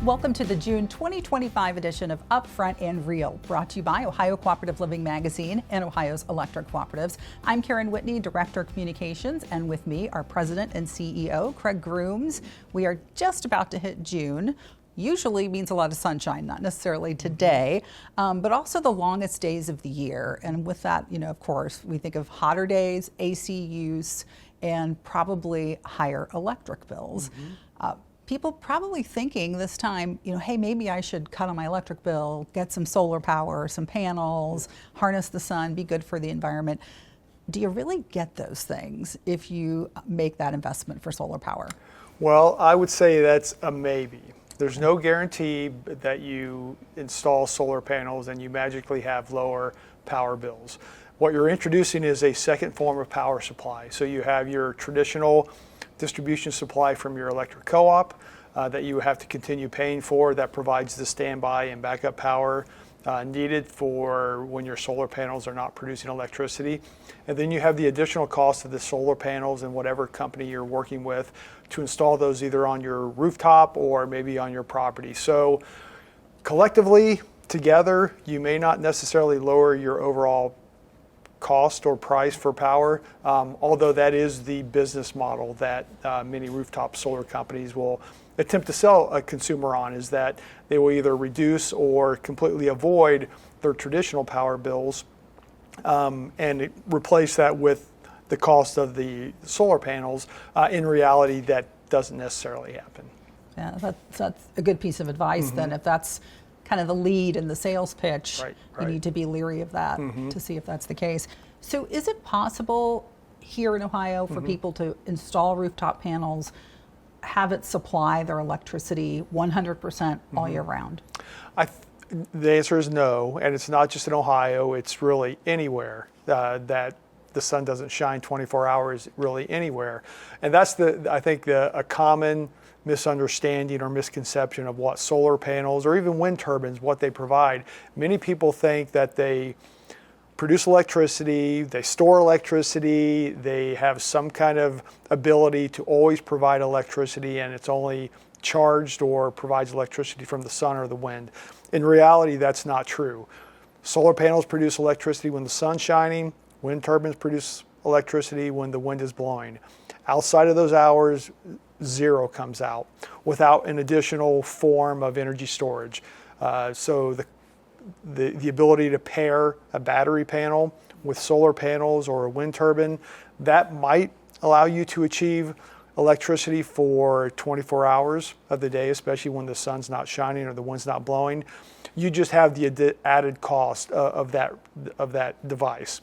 Welcome to the June 2025 edition of Upfront and REAL, brought to you by Ohio Cooperative Living Magazine and Ohio's Electric Cooperatives. I'm Karen Whitney, Director of Communications, and with me, our President and CEO, Craig Grooms. We are just about to hit June. Usually means a lot of sunshine, not necessarily today, but also the longest days of the year. And with that, of course, we think of hotter days, AC use, and probably higher electric bills. People probably thinking this time, hey, maybe I should cut on my electric bill, get some solar power, some panels, harness the sun, be good for the environment. Do you really get those things if you make that investment for solar power? Well, I would say that's a maybe. There's no guarantee that you install solar panels and you magically have lower power bills. What you're introducing is a second form of power supply. So you have your traditional distribution supply from your electric co-op that you have to continue paying for, that provides the standby and backup power needed for when your solar panels are not producing electricity. And then you have the additional cost of the solar panels and whatever company you're working with to install those either on your rooftop or maybe on your property. So collectively, together, you may not necessarily lower your overall cost or price for power, although that is the business model that many rooftop solar companies will attempt to sell a consumer on, is that they will either reduce or completely avoid their traditional power bills and replace that with the cost of the solar panels. In reality, that doesn't necessarily happen. Yeah, that's a good piece of advice then. If that's kind of the lead in the sales pitch, Right. You need to be leery of that to see if that's the case. So is it possible here in Ohio for people to install rooftop panels, have it supply their electricity 100% all year round? The answer is no, and it's not just in Ohio, it's really anywhere that the sun doesn't shine 24 hours, really anywhere. And that's I think a common misunderstanding or misconception of what solar panels or even wind turbines, what they provide. Many people think that they produce electricity, they store electricity, they have some kind of ability to always provide electricity, and it's only charged or provides electricity from the sun or the wind. In reality, that's not true. Solar panels produce electricity when the sun's shining, wind turbines produce electricity when the wind is blowing. Outside of those hours, zero comes out without an additional form of energy storage. So the ability to pair a battery panel with solar panels or a wind turbine, that might allow you to achieve electricity for 24 hours of the day, especially when the sun's not shining or the wind's not blowing. You just have the added cost of that device.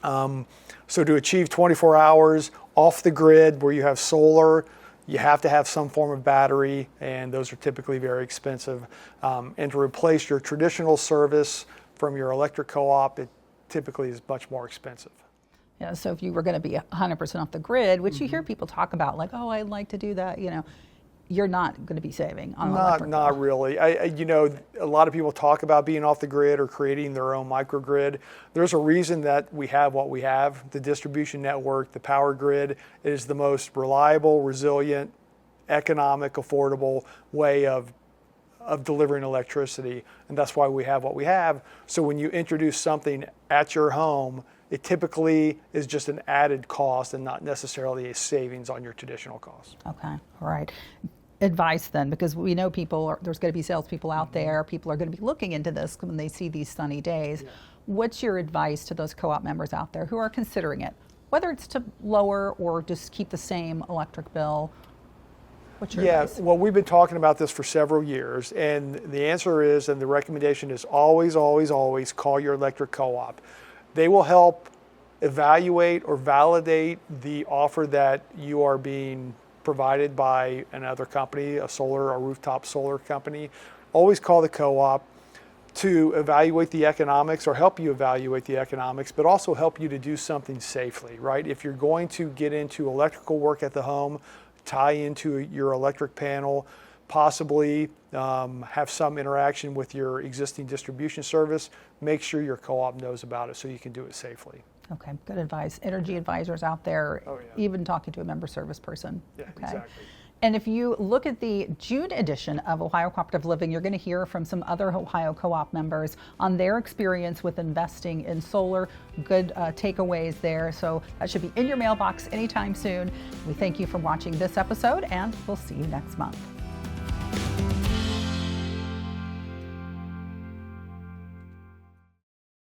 So to achieve 24 hours off the grid where you have solar, you have to have some form of battery, and those are typically very expensive. And to replace your traditional service from your electric co-op, it typically is much more expensive. Yeah, so if you were going to be 100% off the grid, which you hear people talk about, like, oh, I'd like to do that, you're not going to be saving on electric. Not really. A lot of people talk about being off the grid or creating their own microgrid. There's a reason that we have what we have. The distribution network, the power grid, is the most reliable, resilient, economic, affordable way of delivering electricity, and that's why we have what we have. So when you introduce something at your home, it typically is just an added cost and not necessarily a savings on your traditional costs. Okay, all right. Advice then, because we know there's going to be salespeople out there, people are going to be looking into this when they see these sunny days. Yeah. What's your advice to those co-op members out there who are considering it, whether it's to lower or just keep the same electric bill? What's your advice? Well, we've been talking about this for several years, and the answer is, and the recommendation is always, always, always call your electric co-op. They will help evaluate or validate the offer that you are being provided by another company, a solar or rooftop solar company. Always call the co-op to evaluate the economics or help you evaluate the economics, but also help you to do something safely, right? If you're going to get into electrical work at the home, tie into your electric panel, possibly have some interaction with your existing distribution service, make sure your co-op knows about it so you can do it safely. Okay, good advice. Energy advisors out there, even talking to a member service person. Yeah, okay. Exactly. And if you look at the June edition of Ohio Cooperative Living, you're going to hear from some other Ohio co-op members on their experience with investing in solar. Good takeaways there. So that should be in your mailbox anytime soon. We thank you for watching this episode, and we'll see you next month.